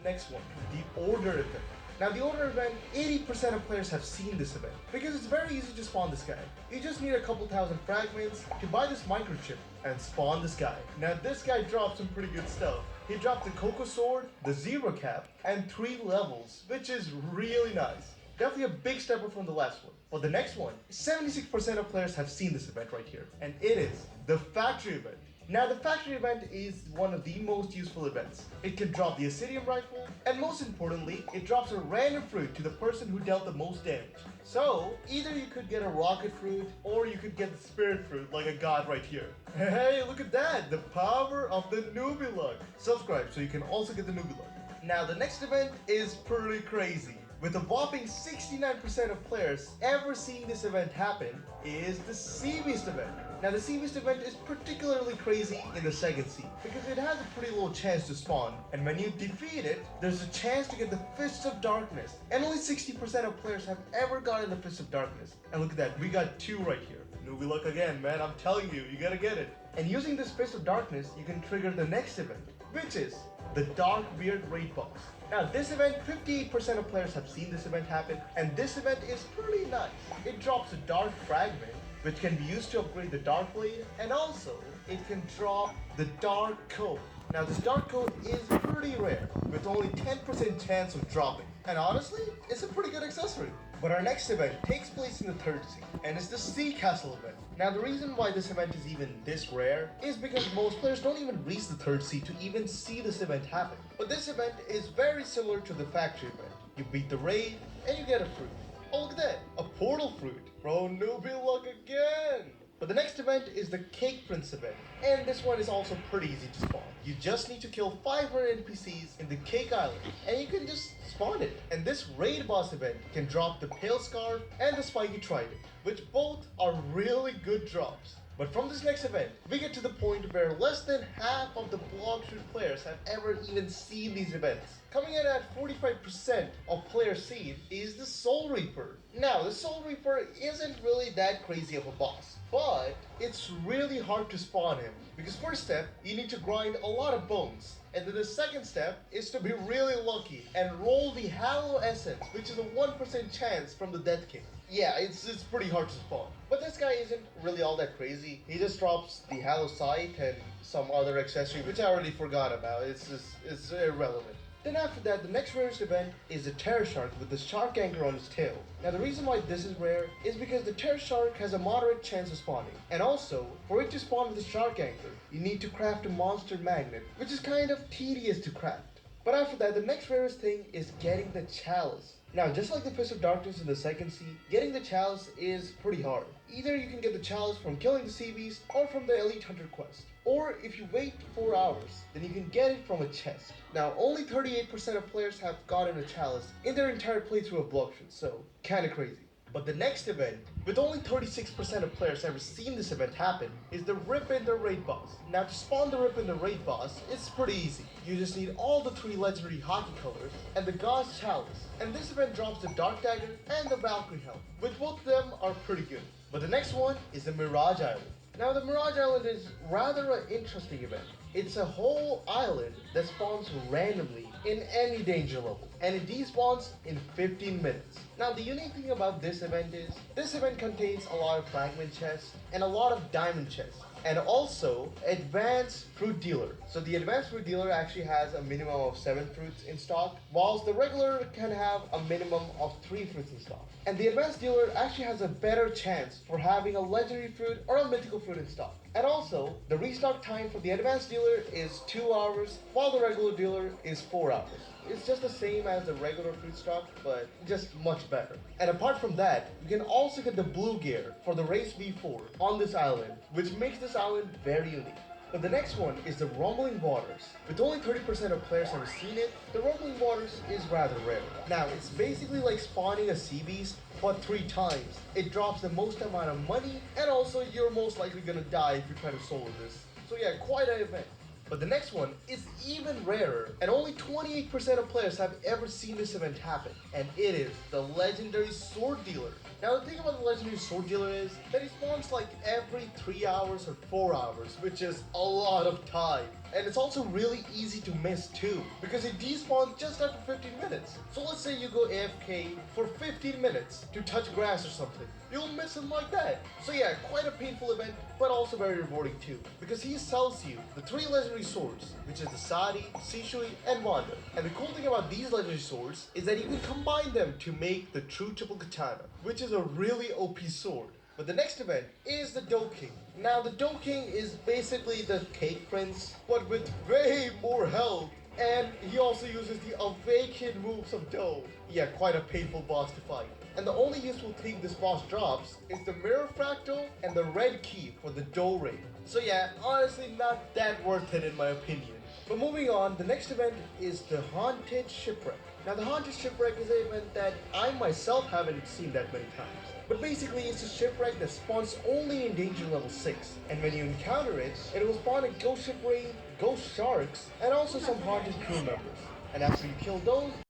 Next one, the Order event. Now the Order event, 80% of players have seen this event because it's very easy to spawn this guy. You just need a couple thousand fragments to buy this microchip and spawn this guy. Now this guy drops some pretty good stuff. He dropped the Coco Sword, the Zero Cap, and 3 levels, which is really nice. Definitely a big step up from the last one. But the next one, 76% of players have seen this event right here, and it is the Factory event. Now the Factory event is one of the most useful events. It can drop the Acidium Rifle, and most importantly, it drops a random fruit to the person who dealt the most damage. So, either you could get a Rocket Fruit, or you could get the Spirit Fruit like I got right here. Hey, look at that! The power of the Newbie Luck! Subscribe so you can also get the Newbie Luck. Now the next event is pretty crazy. With a whopping 69% of players ever seeing this event happen, is the Sea Beast event. Now the Sea Beast event is particularly crazy in the second sea, because it has a pretty low chance to spawn, and when you defeat it, there's a chance to get the Fists of Darkness, and only 60% of players have ever gotten the Fists of Darkness. And look at that, we got 2 right here. Newbie luck again, man, I'm telling you, you gotta get it. And using this Fist of Darkness, you can trigger the next event, which is the Dark Beard Raid Boss. Now this event, 58% of players have seen this event happen, and this event is pretty nice. It drops a Dark Fragment, which can be used to upgrade the Dark Blade, and also it can drop the Dark Coat. Now this Dark Coat is pretty rare, with only 10% chance of dropping, and honestly, it's a pretty good accessory. But our next event takes place in the 3rd sea, and it's the Sea Castle event. Now the reason why this event is even this rare is because most players don't even reach the 3rd sea to even see this event happen. But this event is very similar to the Factory event. You beat the raid, and you get a fruit. Oh look at that, a Portal Fruit. Bro, Newbie luck again! But the next event is the Cake Prince event, and this one is also pretty easy to spawn. You just need to kill 500 NPCs in the Cake Island, and you can just spawn it. And this raid boss event can drop the Pale Scarf and the Spiky Trident, which both are really good drops. But from this next event, we get to the point where less than half of the bloxfruit players have ever even seen these events. Coming in at 45% of players seen is the Soul Reaper. Now, the Soul Reaper isn't really that crazy of a boss, but it's really hard to spawn him, because first step, you need to grind a lot of bones. And then the second step is to be really lucky and roll the Hallow Essence, which is a 1% chance from the Death King. Yeah, it's pretty hard to spawn. But this guy isn't really all that crazy. He just drops the Hallow Sight and some other accessory, which I already forgot about. It's irrelevant. Then after that, the next rarest event is the Terror Shark with the shark anchor on its tail. Now the reason why this is rare is because the Terror Shark has a moderate chance of spawning. And also, for it to spawn with the shark anchor, you need to craft a monster magnet, which is kind of tedious to craft. But after that, the next rarest thing is getting the Chalice. Now, just like the Fist of Darkness in the second sea, getting the Chalice is pretty hard. Either you can get the Chalice from killing the Sea Beast or from the Elite Hunter quest. Or if you wait 4 hours, then you can get it from a chest. Now, only 38% of players have gotten a Chalice in their entire playthrough of bloxfruits, so kinda crazy. But the next event, with only 36% of players ever seen this event happen, is the Rip in the Raid Boss. Now to spawn the Rip in the Raid Boss, it's pretty easy. You just need all the 3 legendary hockey colors and the God's Chalice. And this event drops the Dark Dagger and the Valkyrie Helm, which both of them are pretty good. But the next one is the Mirage Island. Now the Mirage Island is rather an interesting event. It's a whole island that spawns randomly in any danger level, and it despawns in 15 minutes. Now the unique thing about this event is, this event contains a lot of fragment chests and a lot of diamond chests, and also advanced fruit dealer. So the advanced fruit dealer actually has a minimum of 7 fruits in stock, whilst the regular can have a minimum of 3 fruits in stock. And the advanced dealer actually has a better chance for having a legendary fruit or a mythical fruit in stock. And also, the restock time for the advanced dealer is 2 hours, while the regular dealer is 4 hours. It's just the same as the regular fruit stock, but just much better. And apart from that, you can also get the blue gear for the race V4 on this island, which makes this island very unique. But the next one is the Rumbling Waters. With only 30% of players having seen it, the Rumbling Waters is rather rare. Now, it's basically like spawning a sea beast, but 3 times. It drops the most amount of money, and also you're most likely gonna die if you try to solo this. So yeah, quite an event. But the next one is even rarer, and only 28% of players have ever seen this event happen, and it is the Legendary Sword Dealer. Now the thing about the Legendary Sword Dealer is that he spawns like every 3 hours or 4 hours, which is a lot of time. And it's also really easy to miss too, because it despawns just after 15 minutes. So let's say you go AFK for 15 minutes to touch grass or something. You'll miss him like that. So yeah, quite a painful event, but also very rewarding too, because he sells you the 3 legendary swords, which is the Sadi, Shishui, and Wanda. And the cool thing about these legendary swords is that you can combine them to make the true triple katana, which is a really OP sword. But the next event is the Dough King. Now the Dough King is basically the Cake Prince, but with way more health. And he also uses the awakened moves of Dough. Yeah, quite a painful boss to fight. And the only useful thing this boss drops is the Mirror Fractal and the red key for the Dough Ring. So yeah, honestly not that worth it in my opinion. But moving on, the next event is the Haunted Shipwreck. Now the Haunted Shipwreck is an event that I myself haven't seen that many times. But basically it's a shipwreck that spawns only in danger level 6. And when you encounter it, it will spawn a ghost ship ring, ghost sharks, and also some haunted crew members. And after you kill those,